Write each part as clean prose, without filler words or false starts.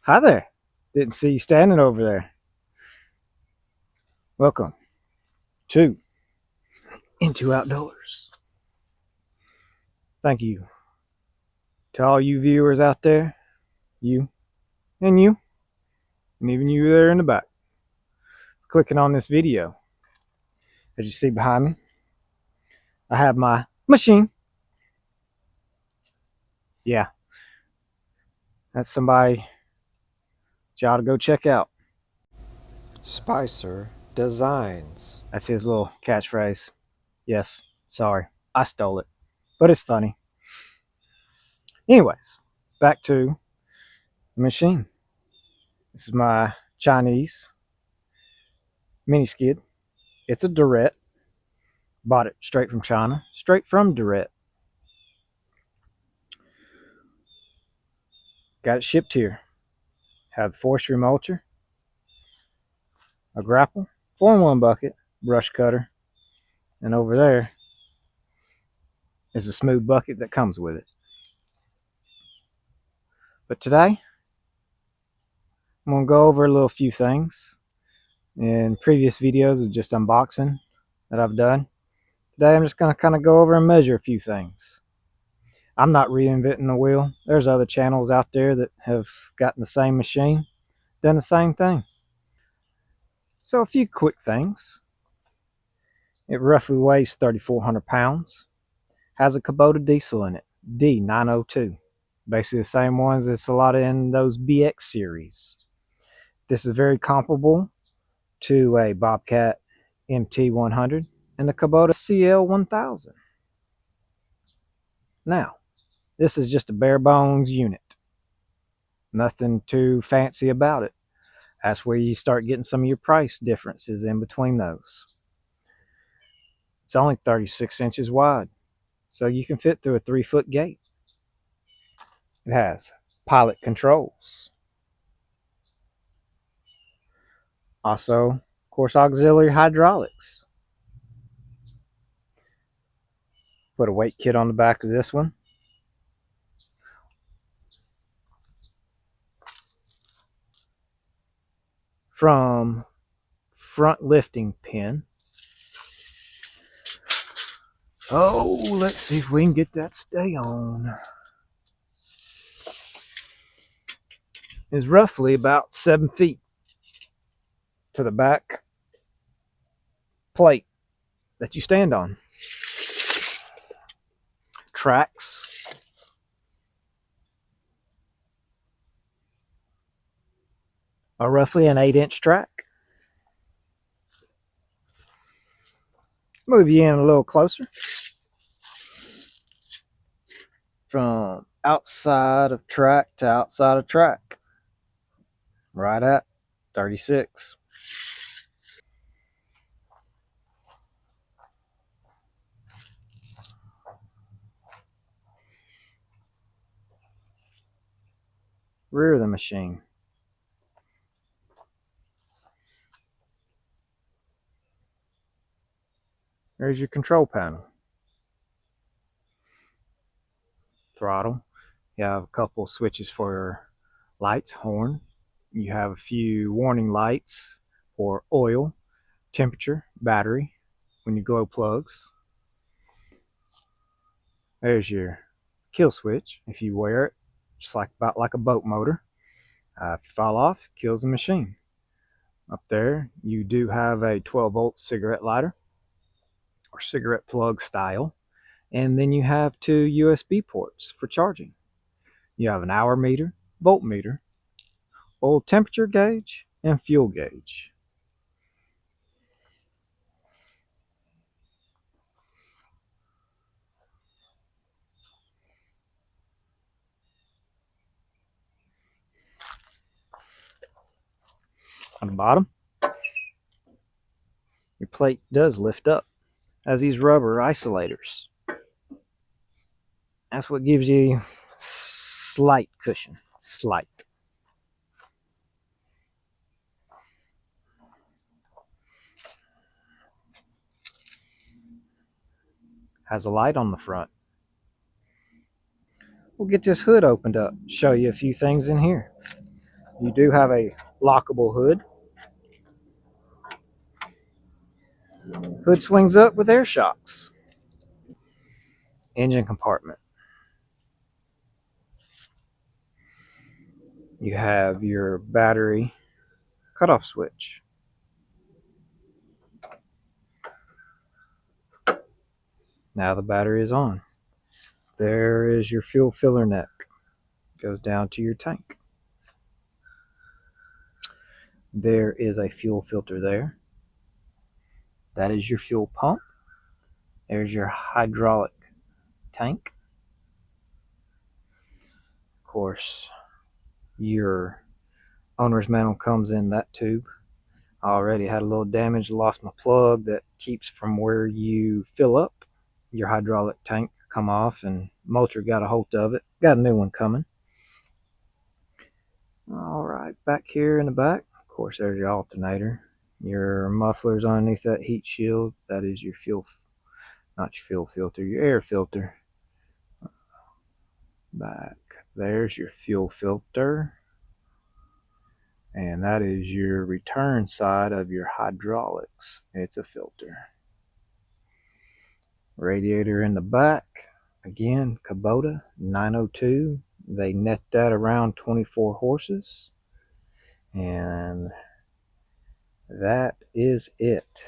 Hi there. Didn't see you standing over there. Welcome to Into Outdoors. Thank you to all you viewers out there, you and you, and even you there in the back, clicking on this video. As you see behind me, I have my machine. Yeah, that's somebody that you ought to go check out. Spicer Designs. That's his little catchphrase. Yes, sorry, I stole it, but it's funny. Anyways, back to the machine. This is my Chinese mini skid. It's a Derette. Bought it straight from China, straight from Derette. Got it shipped here. Have the forestry mulcher, a grapple, 4-in-1 bucket, brush cutter, and over there is a smooth bucket that comes with it. But today, I'm going to go over a little few things in previous videos of just unboxing that I've done. Today, I'm just going to kind of go over and measure a few things. I'm not reinventing the wheel. There's other channels out there that have gotten the same machine, done the same thing. So a few quick things. It roughly weighs 3,400 pounds. Has a Kubota diesel in it, D902. Basically the same ones that's a lot in those BX series. This is very comparable to a Bobcat MT100 and the Kubota CL1000. Now, this is just a bare bones unit. Nothing too fancy about it. That's where you start getting some of your price differences in between those. It's only 36 inches wide, so you can fit through a 3-foot gate. It has pilot controls. Also, of course, auxiliary hydraulics. Put a weight kit on the back of this one. From front lifting pin. Oh, let's see if we can get that stay on. Is roughly about 7 feet to the back plate that you stand on. Tracks. Are roughly an 8-inch track. Move you in a little closer. From outside of track to outside of track. Right at 36. Rear of the machine. There's your control panel. Throttle. You have a couple switches for lights, horn. You have a few warning lights for oil, temperature, battery, when you glow plugs. There's your kill switch if you wear it, just about like a boat motor. If you fall off, it kills the machine. Up there, you do have a 12-volt cigarette lighter or cigarette plug style, and then you have 2 USB ports for charging. You have an hour meter, voltmeter, oil temperature gauge, and fuel gauge. On the bottom, your plate does lift up as these rubber isolators. That's what gives you slight cushion. Slight. Has a light on the front. We'll get this hood opened up, show you a few things in here. You do have a lockable hood. Hood swings up with air shocks. Engine compartment. You have your battery cutoff switch. Now the battery is on. There is your fuel filler neck. Goes down to your tank. There is a fuel filter there. That is your fuel pump. There's your hydraulic tank. Of course, your owner's manual comes in that tube. I already had a little damage, lost my plug that keeps from where you fill up your hydraulic tank come off, and motor got a hold of it. Got a new one coming. All right, back here in the back, of course, there's your alternator. Your muffler's underneath that heat shield. That is your fuel, not your fuel filter, your air filter. Back there's your fuel filter. And that is your return side of your hydraulics. It's a filter. Radiator in the back. Again, Kubota 902. They net that around 24 horses. And that is it.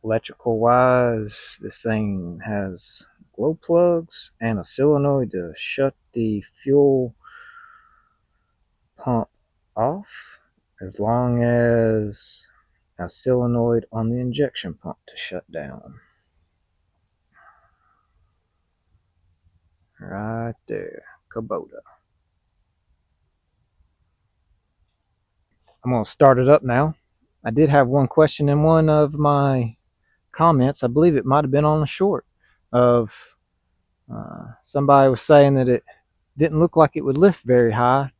Electrical wise, this thing has glow plugs and a solenoid to shut the fuel pump off, as long as a solenoid on the injection pump to shut down. Right there, Kubota. I'm going to start it up now. I did have one question in one of my comments. I believe it might have been on a short of somebody was saying that it didn't look like it would lift very high.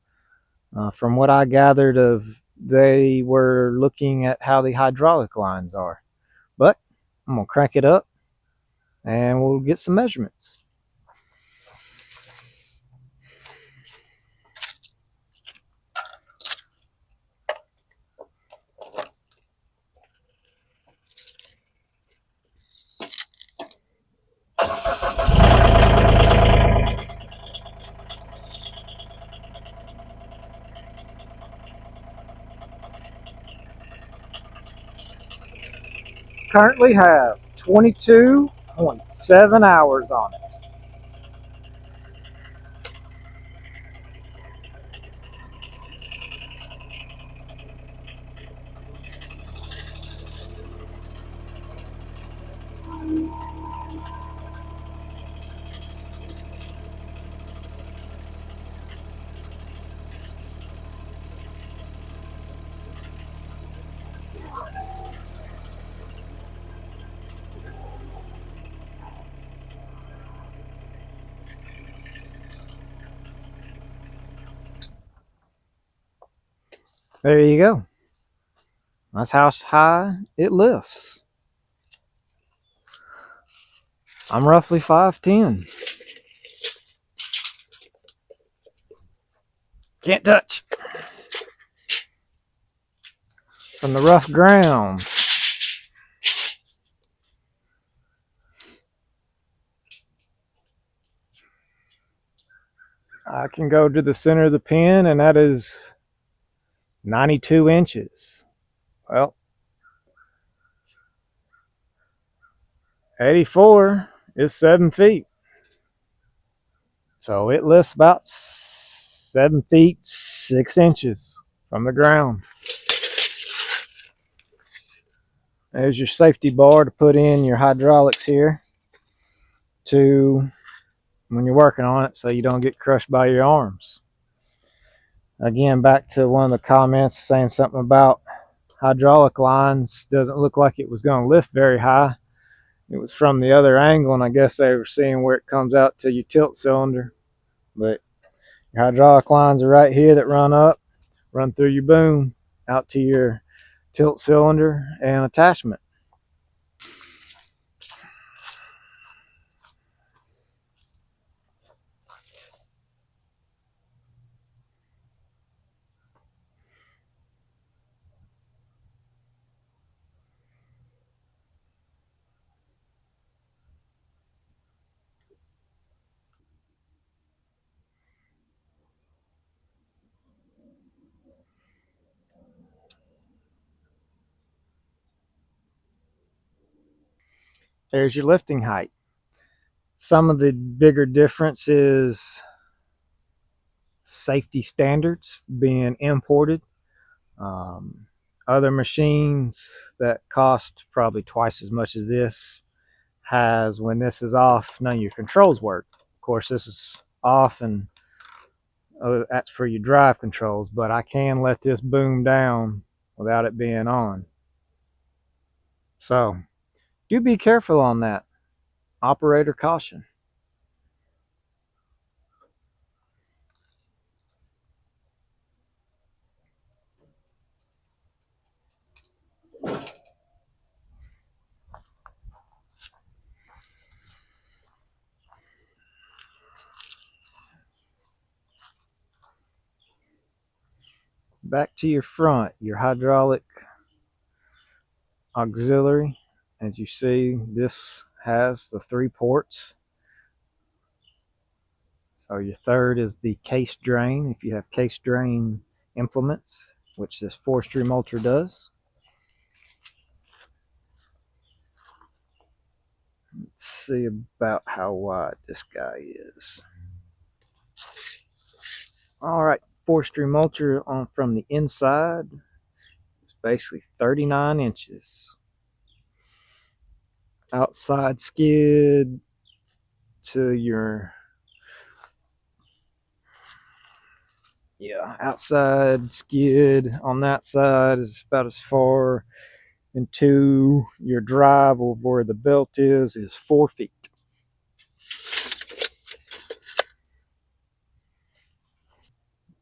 From what I gathered of, they were looking at how the hydraulic lines are. But I'm going to crank it up and we'll get some measurements. Currently have 22.7 hours on it. There you go. That's how high it lifts. I'm roughly 5'10". Can't touch. From the rough ground. I can go to the center of the pin, and that is 92 inches. Well, 84 is 7 feet. So it lifts about 7 feet 6 inches from the ground. There's your safety bar to put in your hydraulics here to when you're working on it so you don't get crushed by your arms. Again, back to one of the comments saying something about hydraulic lines doesn't look like it was going to lift very high. It was from the other angle, and I guess they were seeing where it comes out to your tilt cylinder. But your hydraulic lines are right here that run up, run through your boom, out to your tilt cylinder and attachment. there's your lifting height. Some of the bigger difference is safety standards being imported. Um, Other machines that cost probably twice as much as this has, when this is off, none of your controls work. Of course, this is off, and that's for your drive controls, but I can let this boom down without it being on. So do be careful on that. Operator caution. Back to your front, your hydraulic auxiliary. As you see, this has the 3 ports. So your third is the case drain, if you have case drain implements, which this forestry mulcher does. Let's see about how wide this guy is. All right, forestry mulcher on from the inside. It's basically 39 inches. Outside skid to your, outside skid on that side is about as far into your drive of where the belt is 4 feet.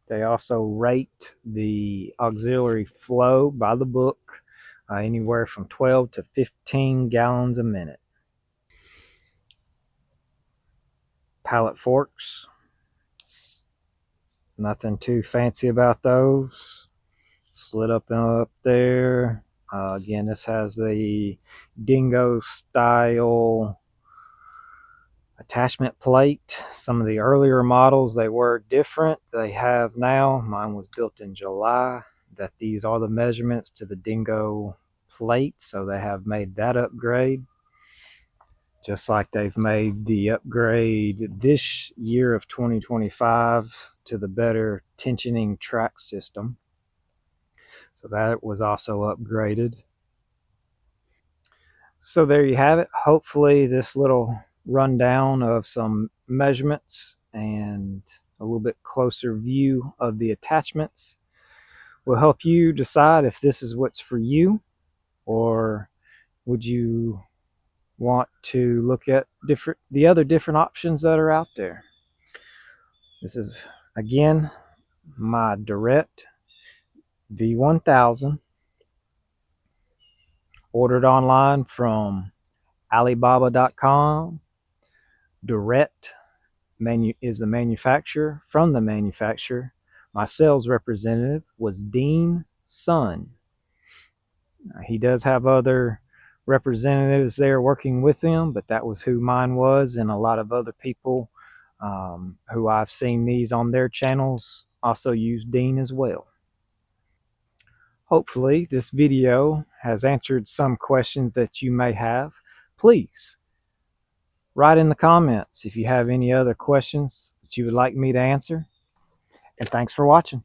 They also rate the auxiliary flow by the book, anywhere from 12 to 15 gallons a minute. Pallet forks, nothing too fancy about those. Slit up there. Again, this has the dingo style attachment plate. Some of the earlier models, they were different. They have now, mine was built in July, that these are the measurements to the dingo plate, so they have made that upgrade, just like they've made the upgrade this year of 2025 to the better tensioning track system. So that was also upgraded. So there you have it. Hopefully this little rundown of some measurements and a little bit closer view of the attachments will help you decide if this is what's for you, or would you want to look at the other different options that are out there. This is, again, my Derette V1000, ordered online from Alibaba.com. Derette is the manufacturer. From the manufacturer, my sales representative was Dean Sun. He does have other representatives there working with him, but that was who mine was, and a lot of other people who I've seen these on their channels also use Dean as well. Hopefully this video has answered some questions that you may have. Please write in the comments if you have any other questions that you would like me to answer. And thanks for watching.